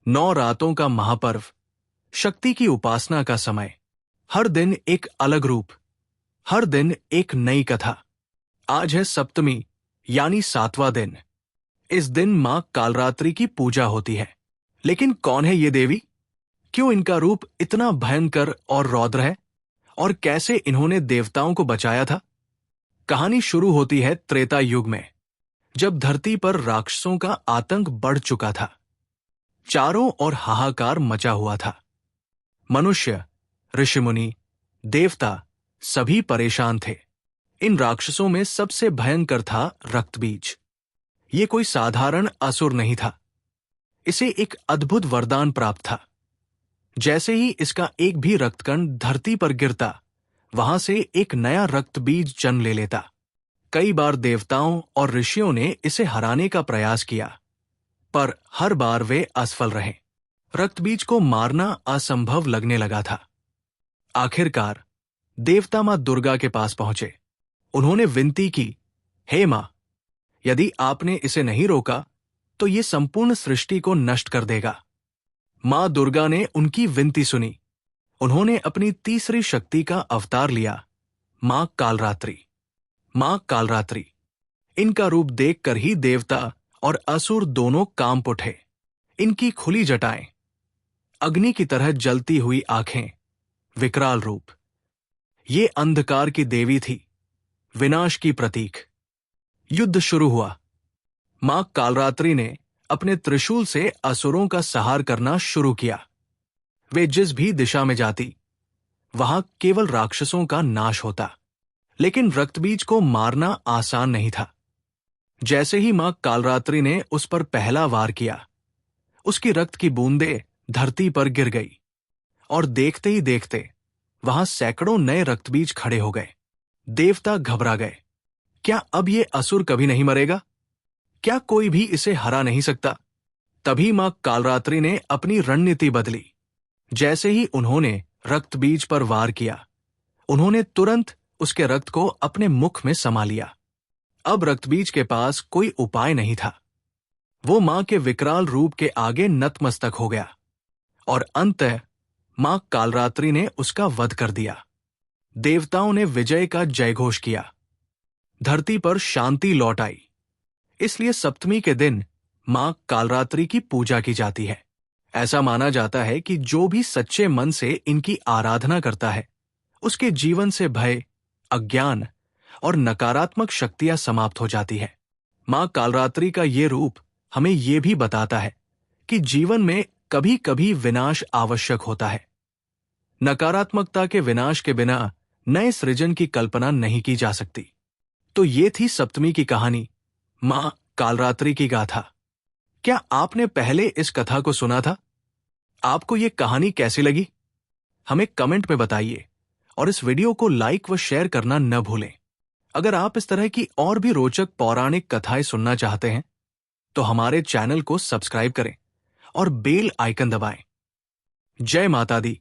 9 रातों का महापर्व, शक्ति की उपासना का समय। हर दिन एक अलग रूप, हर दिन एक नई कथा। आज है सप्तमी यानी 7वां दिन। इस दिन मां कालरात्रि की पूजा होती है। लेकिन कौन है ये देवी? क्यों इनका रूप इतना भयंकर और रौद्र है? और कैसे इन्होंने देवताओं को बचाया था? कहानी शुरू होती है त्रेता युग में, जब धरती पर राक्षसों का आतंक बढ़ चुका था। चारों ओर हाहाकार मचा हुआ था। मनुष्य, ऋषिमुनि, देवता सभी परेशान थे। इन राक्षसों में सबसे भयंकर था रक्तबीज। ये कोई साधारण असुर नहीं था। इसे एक अद्भुत वरदान प्राप्त था। जैसे ही इसका एक भी रक्तकण धरती पर गिरता, वहां से एक नया रक्तबीज जन्म ले लेता। कई बार देवताओं और ऋषियों ने इसे हराने का प्रयास किया, पर हर बार वे असफल रहे। रक्तबीज को मारना असंभव लगने लगा था। आखिरकार देवता मां दुर्गा के पास पहुंचे। उन्होंने विनती की, हे मां, यदि आपने इसे नहीं रोका तो ये संपूर्ण सृष्टि को नष्ट कर देगा। मां दुर्गा ने उनकी विनती सुनी। उन्होंने अपनी तीसरी शक्ति का अवतार लिया, मां कालरात्रि। मां कालरात्रि, इनका रूप देखकर ही देवता और असुर दोनों कांप उठे। इनकी खुली जटाएं, अग्नि की तरह जलती हुई आंखें, विकराल रूप। ये अंधकार की देवी थी, विनाश की प्रतीक। युद्ध शुरू हुआ। मां कालरात्रि ने अपने त्रिशूल से असुरों का संहार करना शुरू किया। वे जिस भी दिशा में जाती, वहां केवल राक्षसों का नाश होता। लेकिन रक्तबीज को मारना आसान नहीं था। जैसे ही मां कालरात्रि ने उस पर पहला वार किया, उसकी रक्त की बूंदें धरती पर गिर गई, और देखते ही देखते वहां सैकड़ों नए रक्तबीज खड़े हो गए। देवता घबरा गए। क्या अब ये असुर कभी नहीं मरेगा? क्या कोई भी इसे हरा नहीं सकता? तभी मां कालरात्रि ने अपनी रणनीति बदली। जैसे ही उन्होंने रक्तबीज पर वार किया, उन्होंने तुरंत उसके रक्त को अपने मुख में समा लिया। अब रक्तबीज के पास कोई उपाय नहीं था। वो मां के विकराल रूप के आगे नतमस्तक हो गया, और अंततः मां कालरात्रि ने उसका वध कर दिया। देवताओं ने विजय का जयघोष किया। धरती पर शांति लौट आई। इसलिए सप्तमी के दिन मां कालरात्रि की पूजा की जाती है। ऐसा माना जाता है कि जो भी सच्चे मन से इनकी आराधना करता है, उसके जीवन से भय, अज्ञान और नकारात्मक शक्तियां समाप्त हो जाती है। मां कालरात्रि का ये रूप हमें ये भी बताता है कि जीवन में कभी कभी विनाश आवश्यक होता है। नकारात्मकता के विनाश के बिना नए सृजन की कल्पना नहीं की जा सकती। तो ये थी सप्तमी की कहानी, मां कालरात्रि की गाथा। क्या आपने पहले इस कथा को सुना था? आपको ये कहानी कैसी लगी? हमें कमेंट में बताइए, और इस वीडियो को लाइक व शेयर करना न भूलें। अगर आप इस तरह की और भी रोचक पौराणिक कथाएं सुनना चाहते हैं, तो हमारे चैनल को सब्सक्राइब करें और बेल आइकन दबाएं। जय माता दी।